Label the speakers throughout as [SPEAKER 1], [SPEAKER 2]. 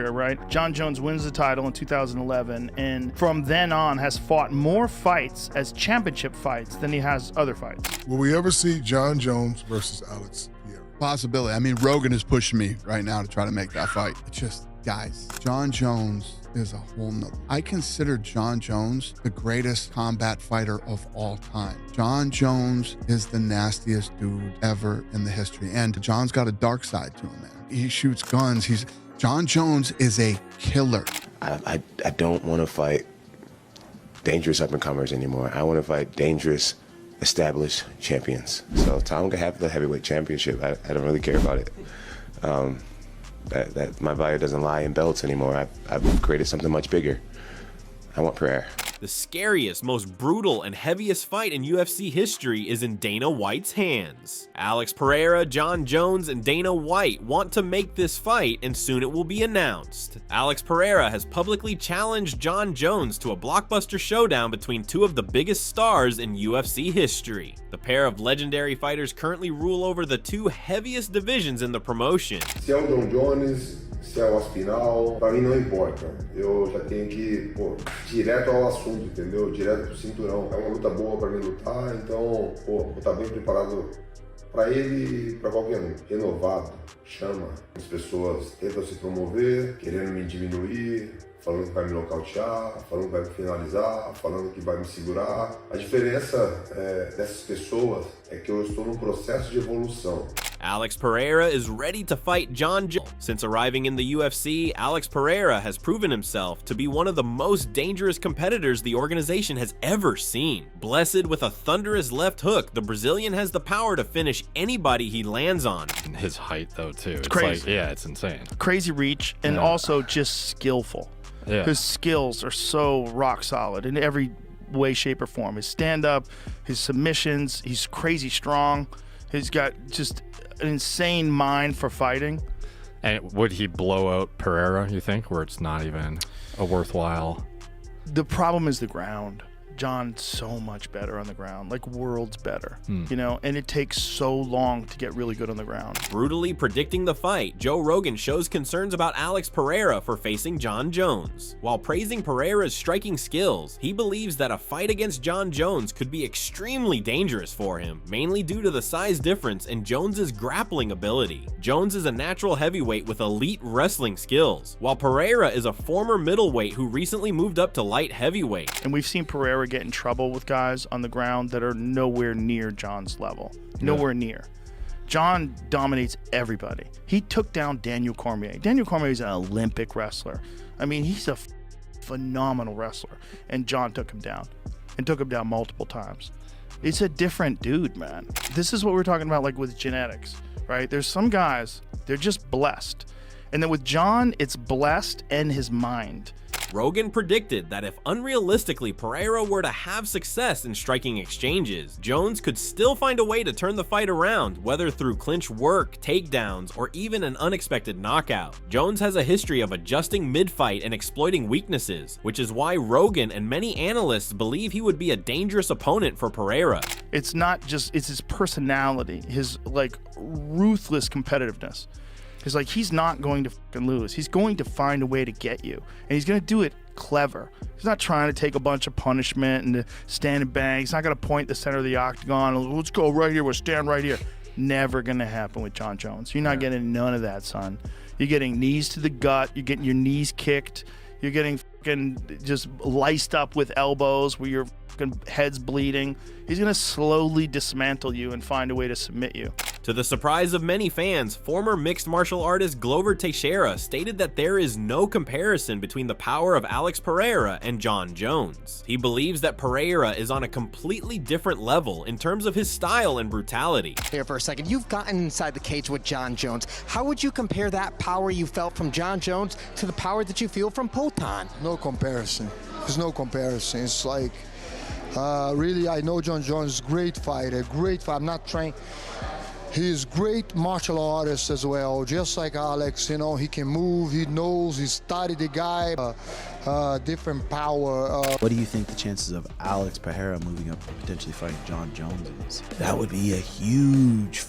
[SPEAKER 1] right? John Jones wins the title in 2011, and from then on has fought more fights as championship fights than he has other fights.
[SPEAKER 2] Will we ever see John Jones versus Alex Pereira?
[SPEAKER 3] Possibility. I mean, Rogan is pushing me right now to try to make that fight. It's just, guys, John Jones is a whole nother. I consider John Jones the greatest combat fighter of all time. John Jones is the nastiest dude ever in the history. And John's got a dark side to him, man. He shoots guns. John Jones is a killer.
[SPEAKER 4] I don't want to fight dangerous up-and-comers anymore. I want to fight dangerous, established champions. So Tom can have the heavyweight championship. I don't really care about it. That my value doesn't lie in belts anymore. I've created something much bigger. I want Pereira.
[SPEAKER 5] The scariest, most brutal, and heaviest fight in UFC history is in Dana White's hands. Alex Pereira, John Jones, and Dana White want to make this fight, and soon it will be announced. Alex Pereira has publicly challenged John Jones to a blockbuster showdown between two of the biggest stars in UFC history. The pair of legendary fighters currently rule over the two heaviest divisions in the promotion.
[SPEAKER 6] Se é o John Jones, se é o Aspinal, pra mim não importa. Eu já tenho que ir, direto ao assunto, entendeu? Direto pro cinturão. É uma luta boa pra mim lutar, então, vou estar bem preparado pra ele e pra qualquer um. Renovado, chama. As pessoas tentam se promover, querendo me diminuir, falando que vai me nocautear, falando que vai me finalizar, falando que vai me segurar. A diferença dessas pessoas é que eu estou num processo de evolução.
[SPEAKER 5] Alex Pereira is ready to fight John Jones. Since arriving in the UFC, Alex Pereira has proven himself to be one of the most dangerous competitors the organization has ever seen. Blessed with a thunderous left hook, the Brazilian has the power to finish anybody he lands on.
[SPEAKER 7] His height, though, too. It's
[SPEAKER 1] crazy.
[SPEAKER 7] Like, yeah, it's insane.
[SPEAKER 1] Crazy reach, and also just skillful.
[SPEAKER 7] Yeah.
[SPEAKER 1] His skills are so rock solid in every way, shape, or form. His stand-up, his submissions, he's crazy strong. He's got just an insane mind for fighting.
[SPEAKER 7] And would he blow out Pereira, you think, where it's not even a worthwhile?
[SPEAKER 1] The problem is the ground. John's so much better on the ground, like worlds better, you know, and it takes so long to get really good on the ground.
[SPEAKER 5] Brutally predicting the fight, Joe Rogan shows concerns about Alex Pereira for facing John Jones. While praising Pereira's striking skills, he believes that a fight against John Jones could be extremely dangerous for him, mainly due to the size difference and Jones's grappling ability. Jones is a natural heavyweight with elite wrestling skills, while Pereira is a former middleweight who recently moved up to light heavyweight.
[SPEAKER 1] And we've seen Pereira get in trouble with guys on the ground that are nowhere near John's level. Nowhere near. John dominates everybody. He took down Daniel Cormier. Daniel Cormier is an Olympic wrestler. I mean, he's a phenomenal wrestler. And John took him down. And took him down multiple times. It's a different dude, man. This is what we're talking about, like with genetics, right? There's some guys, they're just blessed. And then with John, it's blessed and his mind.
[SPEAKER 5] Rogan predicted that if unrealistically Pereira were to have success in striking exchanges, Jones could still find a way to turn the fight around, whether through clinch work, takedowns, or even an unexpected knockout. Jones has a history of adjusting mid-fight and exploiting weaknesses, which is why Rogan and many analysts believe he would be a dangerous opponent for Pereira.
[SPEAKER 1] It's not just, it's his personality, his like ruthless competitiveness. It's like he's not going to fucking lose. He's going to find a way to get you. And he's going to do it clever. He's not trying to take a bunch of punishment and to stand and bang. He's not going to point the center of the octagon. Let's go right here. We'll stand right here. Never going to happen with John Jones. You're not getting none of that, son. You're getting knees to the gut. You're getting your knees kicked. You're getting fucking just laced up with elbows where your fucking head's bleeding. He's going to slowly dismantle you and find a way to submit you.
[SPEAKER 5] To the surprise of many fans, former mixed martial artist Glover Teixeira stated that there is no comparison between the power of Alex Pereira and John Jones. He believes that Pereira is on a completely different level in terms of his style and brutality.
[SPEAKER 8] Here for a second, you've gotten inside the cage with John Jones. How would you compare that power you felt from John Jones to the power that you feel from Potan?
[SPEAKER 9] No comparison. There's no comparison. It's like, really, I know John Jones is a great fighter, I'm not trying. He's great martial artist as well, just like Alex, you know, he can move, he knows, he studied the guy, different power.
[SPEAKER 10] What do you think the chances of Alex Pereira moving up and potentially fighting John Jones is? That would be a huge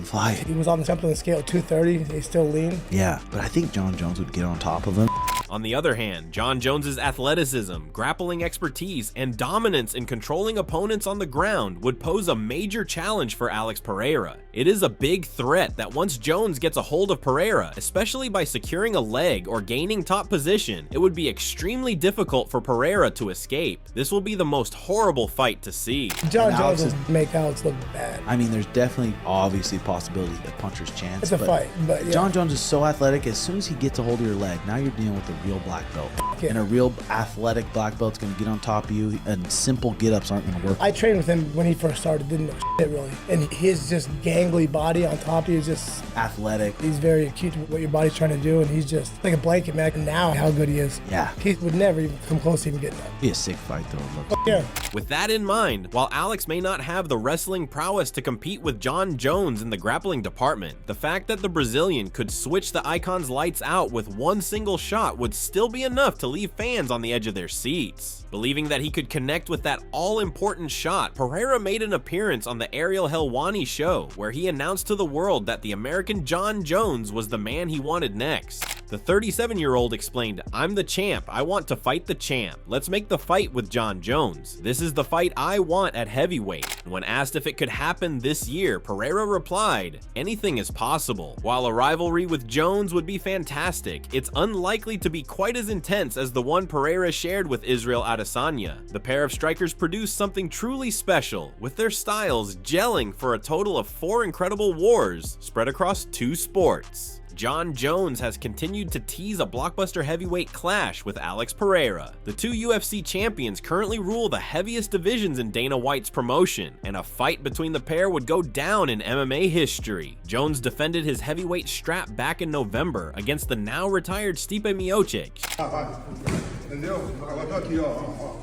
[SPEAKER 10] fight.
[SPEAKER 11] He was on the jumping scale at 230. He's still lean.
[SPEAKER 10] Yeah, but I think John Jones would get on top of him.
[SPEAKER 5] On the other hand, John Jones's athleticism, grappling expertise, and dominance in controlling opponents on the ground would pose a major challenge for Alex Pereira. It is a big threat that once Jones gets a hold of Pereira, especially by securing a leg or gaining top position, it would be extremely difficult for Pereira to escape. This will be the most horrible fight to see.
[SPEAKER 11] John Jones will make Alex look bad.
[SPEAKER 10] I mean, there's definitely obviously a possibility of puncher's chance.
[SPEAKER 11] It's a fight, but yeah.
[SPEAKER 10] John Jones is so athletic. As soon as he gets a hold of your leg, now you're dealing with a real black belt.
[SPEAKER 11] Yeah.
[SPEAKER 10] And a real athletic black belt's going to get on top of you, and simple get-ups aren't going to work.
[SPEAKER 11] I trained with him when he first started, didn't know shit really. And his just gangly body on top of you is just
[SPEAKER 10] athletic.
[SPEAKER 11] He's very acute to what your body's trying to do, and he's just like a blanket, man. And now how good he is.
[SPEAKER 10] Yeah.
[SPEAKER 11] He would never even come close to even getting up.
[SPEAKER 10] Be a sick fight, though.
[SPEAKER 11] Yeah.
[SPEAKER 5] With that in mind, while Alex may not have the wrestling prowess to compete with John Jones in the grappling department, the fact that the Brazilian could switch the Icon's lights out with one single shot would still be enough to leave fans on the edge of their seats. Believing that he could connect with that all-important shot, Pereira made an appearance on the Ariel Helwani show, where he announced to the world that the American John Jones was the man he wanted next. The 37-year-old explained, "I'm the champ. I want to fight the champ. Let's make the fight with John Jones. This is the fight I want at heavyweight." And when asked if it could happen this year, Pereira replied, "Anything is possible. While a rivalry with Jones would be fantastic, it's unlikely to be quite as intense as the one Pereira shared with Israel Adesanya. The pair of strikers produced something truly special, with their styles gelling for a total of 4 incredible wars spread across 2 sports." John Jones has continued to tease a blockbuster heavyweight clash with Alex Pereira. The 2 UFC champions currently rule the heaviest divisions in Dana White's promotion, and a fight between the pair would go down in MMA history. Jones defended his heavyweight strap back in November against the now retired Stipe Miocic.
[SPEAKER 6] Entendeu? Agora tô aqui, ó.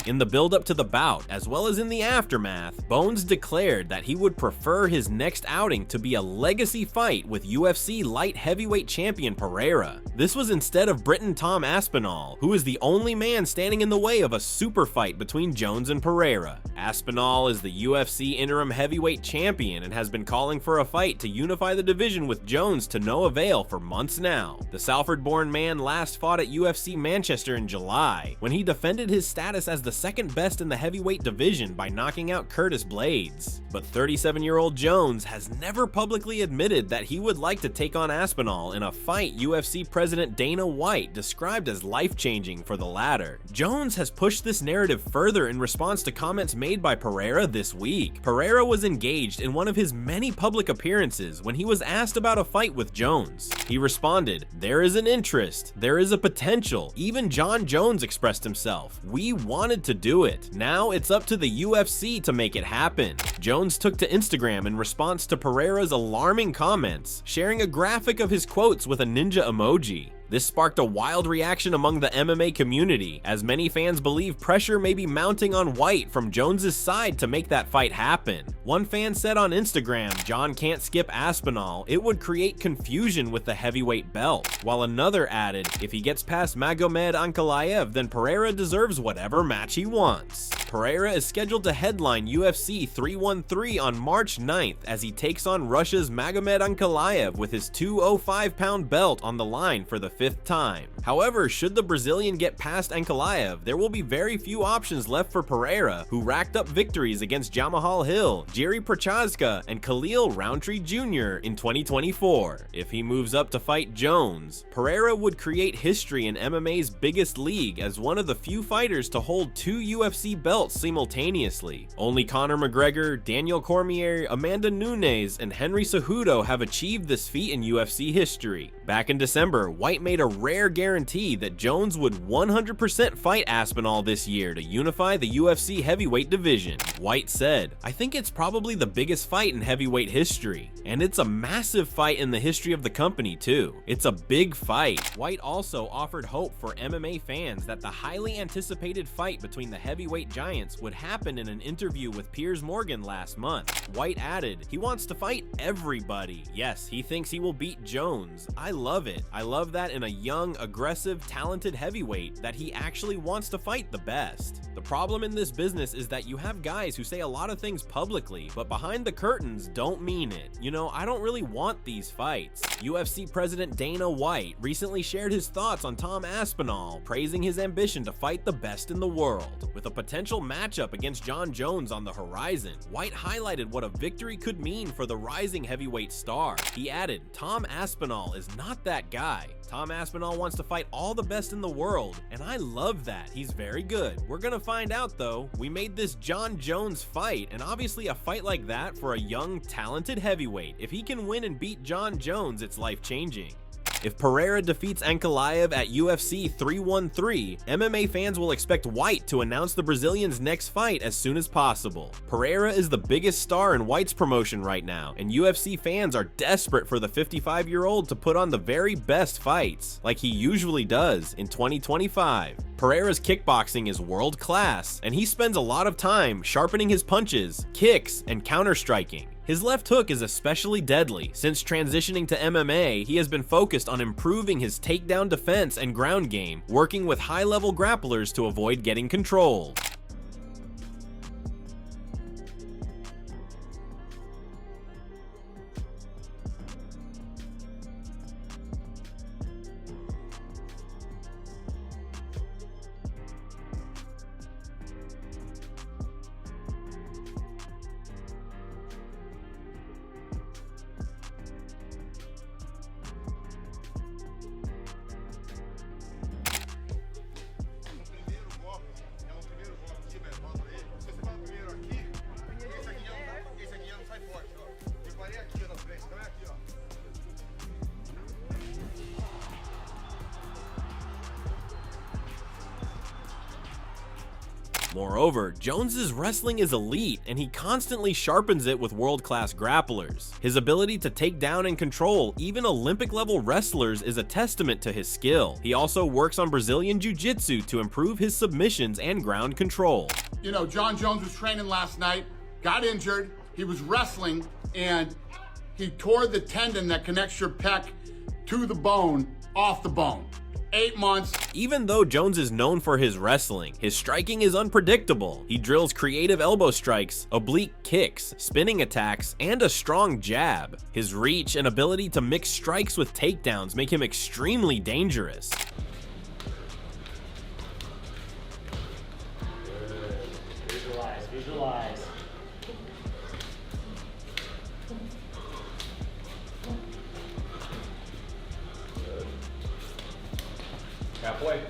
[SPEAKER 5] In the build-up to the bout, as well as in the aftermath, Bones declared that he would prefer his next outing to be a legacy fight with UFC light heavyweight champion Pereira. This was instead of Britain Tom Aspinall, who is the only man standing in the way of a super fight between Jones and Pereira. Aspinall is the UFC interim heavyweight champion and has been calling for a fight to unify the division with Jones to no avail for months now. The Salford-born man last fought at UFC Manchester in July, when he defended his status as the second best in the heavyweight division by knocking out Curtis Blades. But 37-year-old Jones has never publicly admitted that he would like to take on Aspinall in a fight UFC President Dana White described as life-changing for the latter. Jones has pushed this narrative further in response to comments made by Pereira this week. Pereira was engaged in one of his many public appearances when he was asked about a fight with Jones. He responded, "There is an interest, there is a potential. Even John Jones expressed himself. We wanted to do it. Now it's up to the UFC to make it happen." Jones took to Instagram in response to Pereira's alarming comments, sharing a graphic of his quotes with a ninja emoji. This sparked a wild reaction among the MMA community, as many fans believe pressure may be mounting on White from Jones's side to make that fight happen. One fan said on Instagram, "John can't skip Aspinall, it would create confusion with the heavyweight belt," while another added, "If he gets past Magomed Ankalaev, then Pereira deserves whatever match he wants." Pereira is scheduled to headline UFC 313 on March 9th as he takes on Russia's Magomed Ankalaev with his 205-pound belt on the line for the 5th time. However, should the Brazilian get past Ankalaev, there will be very few options left for Pereira, who racked up victories against Jamahal Hill, Jiri Prochazka, and Khalil Roundtree Jr. in 2024. If he moves up to fight Jones, Pereira would create history in MMA's biggest league as one of the few fighters to hold 2 UFC belts simultaneously. Only Conor McGregor, Daniel Cormier, Amanda Nunes, and Henry Cejudo have achieved this feat in UFC history. Back in December, White made a rare guarantee that Jones would 100% fight Aspinall this year to unify the UFC heavyweight division. White said, "I think it's probably the biggest fight in heavyweight history, and it's a massive fight in the history of the company too. It's a big fight." White also offered hope for MMA fans that the highly anticipated fight between the heavyweight giants would happen in an interview with Piers Morgan last month. White added, "He wants to fight everybody. Yes, he thinks he will beat Jones. I love it. I love that in a young, aggressive, talented heavyweight that he actually wants to fight the best." The problem in this business is that you have guys who say a lot of things publicly, but behind the curtains don't mean it. You know, I don't really want these fights. UFC President Dana White recently shared his thoughts on Tom Aspinall, praising his ambition to fight the best in the world. With a potential matchup against Jon Jones on the horizon, White highlighted what a victory could mean for the rising heavyweight star. He added, "Tom Aspinall is not that guy. Tom Aspinall wants to fight all the best in the world, and I love that. He's very good. We're gonna find out though. We made this Jon Jones fight, and obviously a fight like that for a young, talented heavyweight. If he can win and beat Jon Jones, it's life-changing." If Pereira defeats Ankalaev at UFC 313, MMA fans will expect White to announce the Brazilian's next fight as soon as possible. Pereira is the biggest star in White's promotion right now, and UFC fans are desperate for the 55-year-old to put on the very best fights, like he usually does in 2025. Pereira's kickboxing is world class, and he spends a lot of time sharpening his punches, kicks, and counter-striking. His left hook is especially deadly. Since transitioning to MMA, he has been focused on improving his takedown defense and ground game, working with high-level grapplers to avoid getting controlled. Moreover, Jones's wrestling is elite, and he constantly sharpens it with world-class grapplers. His ability to take down and control even Olympic-level wrestlers is a testament to his skill. He also works on Brazilian Jiu-Jitsu to improve his submissions and ground control.
[SPEAKER 3] You know, Jon Jones was training last night, got injured, he was wrestling, and he tore the tendon that connects your pec to the bone off the bone. 8 months.
[SPEAKER 5] Even though Jones is known for his wrestling, his striking is unpredictable. He drills creative elbow strikes, oblique kicks, spinning attacks, and a strong jab. His reach and ability to mix strikes with takedowns make him extremely dangerous.
[SPEAKER 12] Visualize. Halfway.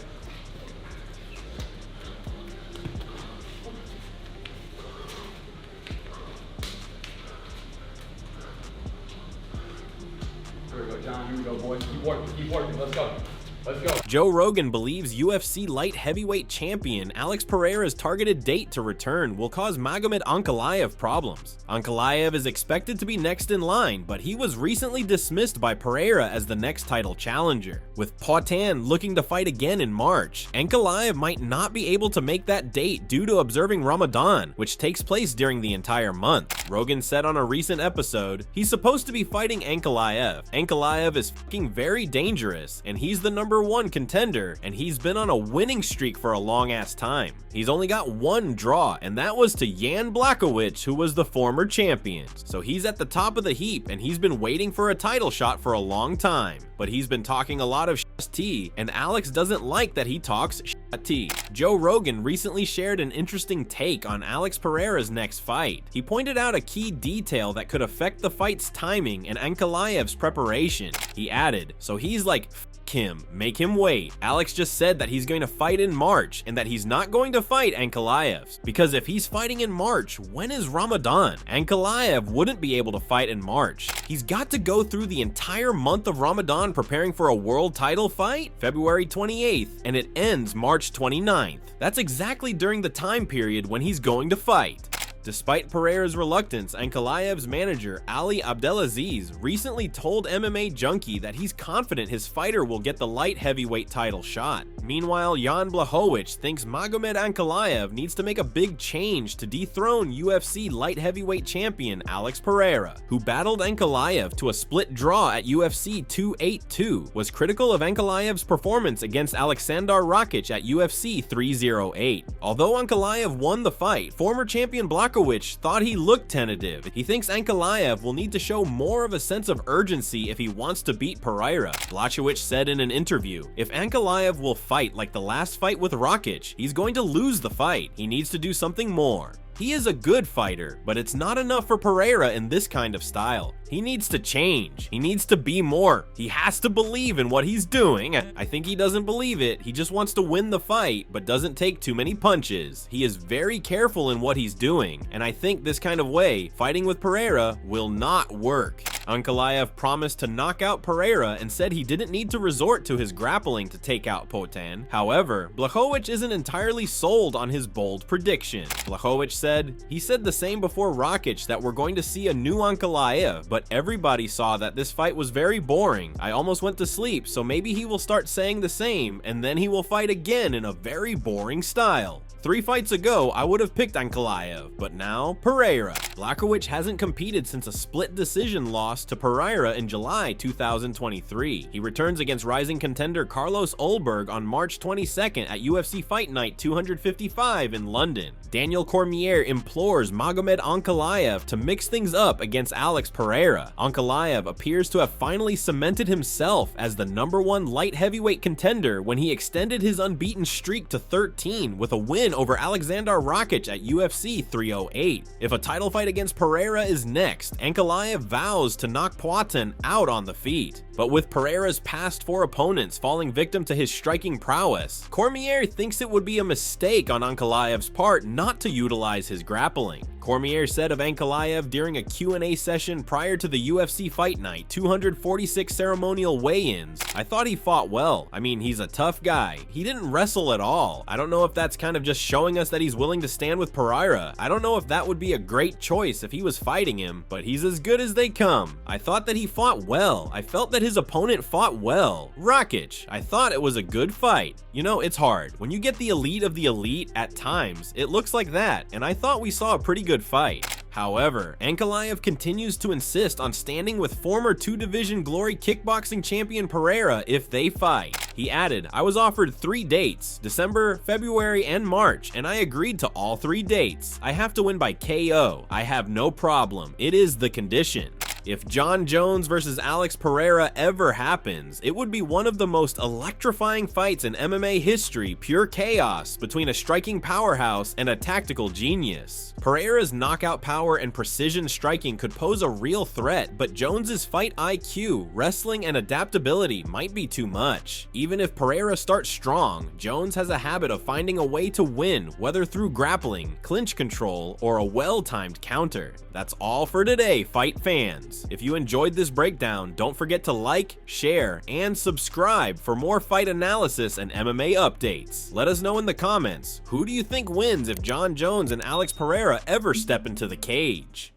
[SPEAKER 12] Here we go, John. Here we go, boys. Keep working. Let's go. Let's go.
[SPEAKER 5] Joe Rogan believes UFC light heavyweight champion Alex Pereira's targeted date to return will cause Magomed Ankalaev problems. Ankalaev is expected to be next in line, but he was recently dismissed by Pereira as the next title challenger. With Poitin looking to fight again in March, Ankalaev might not be able to make that date due to observing Ramadan, which takes place during the entire month. Rogan said on a recent episode, he's supposed to be fighting Ankalaev. Ankalaev is fucking very dangerous, and he's the number one contender, and he's been on a winning streak for a long ass time. He's only got one draw, and that was to Jan Blachowicz, who was the former champion. So he's at the top of the heap, and he's been waiting for a title shot for a long time. But he's been talking a lot of tea, and Alex doesn't like that he talks tea. Joe Rogan recently shared an interesting take on Alex Pereira's next fight. He pointed out a key detail that could affect the fight's timing and Ankalaev's preparation. He added, "So he's like him, make him wait. Alex just said that he's going to fight in March and that he's not going to fight Ankalaev. Because if he's fighting in March, when is Ramadan? Ankalaev wouldn't be able to fight in March. He's got to go through the entire month of Ramadan preparing for a world title fight, February 28th, and it ends March 29th. That's exactly during the time period when he's going to fight. Despite Pereira's reluctance, Ankalaev's manager, Ali Abdelaziz, recently told MMA Junkie that he's confident his fighter will get the light heavyweight title shot. Meanwhile, Jan Blachowicz thinks Magomed Ankalaev needs to make a big change to dethrone UFC light heavyweight champion Alex Pereira, who battled Ankalaev to a split draw at UFC 282, was critical of Ankalaev's performance against Aleksandar Rakic at UFC 308. Although Ankalaev won the fight, former champion Blachowicz thought he looked tentative. He thinks Ankalaev will need to show more of a sense of urgency if he wants to beat Pereira. Blachowicz said in an interview, "If Ankalaev will fight like the last fight with Rakic, he's going to lose the fight. He needs to do something more. He is a good fighter, but it's not enough for Pereira in this kind of style. He needs to change. He needs to be more. He has to believe in what he's doing. I think he doesn't believe it. He just wants to win the fight, but doesn't take too many punches. He is very careful in what he's doing, and I think this kind of way, fighting with Pereira, will not work." Ankalaev promised to knock out Pereira and said he didn't need to resort to his grappling to take out Poatan. However, Blachowicz isn't entirely sold on his bold prediction. Blachowicz said, "He said the same before Rakic that we're going to see a new Ankalaev, but everybody saw that this fight was very boring. I almost went to sleep, so maybe he will start saying the same, and then he will fight again in a very boring style. 3 fights ago, I would have picked Ankalaev, but now, Pereira." Blachowicz hasn't competed since a split decision loss to Pereira in July 2023. He returns against rising contender Carlos Ulberg on March 22nd at UFC Fight Night 255 in London. Daniel Cormier implores Magomed Ankalaev to mix things up against Alex Pereira. Ankalaev appears to have finally cemented himself as the #1 light heavyweight contender when he extended his unbeaten streak to 13 with a win over Aleksandar Rakic at UFC 308. If a title fight against Pereira is next, Ankalaev vows to knock Poatan out on the feet. But with Pereira's past 4 opponents falling victim to his striking prowess, Cormier thinks it would be a mistake on Ankalaev's part not to utilize his grappling. Cormier said of Ankalaev during a Q&A session prior to the UFC Fight Night 246 ceremonial weigh-ins, "I thought he fought well. I mean, he's a tough guy. He didn't wrestle at all. I don't know if that's kind of just showing us that he's willing to stand with Pereira. I don't know if that would be a great choice if he was fighting him, but he's as good as they come. I thought that he fought well. I felt that his opponent fought well. Rakic, I thought it was a good fight." You know, it's hard. When you get the elite of the elite, at times, it looks like that, and I thought we saw a pretty good fight. However, Ankalaev continues to insist on standing with former 2-division Glory kickboxing champion Pereira if they fight. He added, "I was offered 3 dates, December, February, and March, and I agreed to all 3 dates. I have to win by KO. I have no problem. It is the condition." If Jon Jones versus Alex Pereira ever happens, it would be one of the most electrifying fights in MMA history, pure chaos between a striking powerhouse and a tactical genius. Pereira's knockout power and precision striking could pose a real threat, but Jones's fight IQ, wrestling, and adaptability might be too much. Even if Pereira starts strong, Jones has a habit of finding a way to win, whether through grappling, clinch control, or a well-timed counter. That's all for today, fight fans. If you enjoyed this breakdown, don't forget to like, share, and subscribe for more fight analysis and MMA updates. Let us know in the comments, who do you think wins if Jon Jones and Alex Pereira ever step into the cage?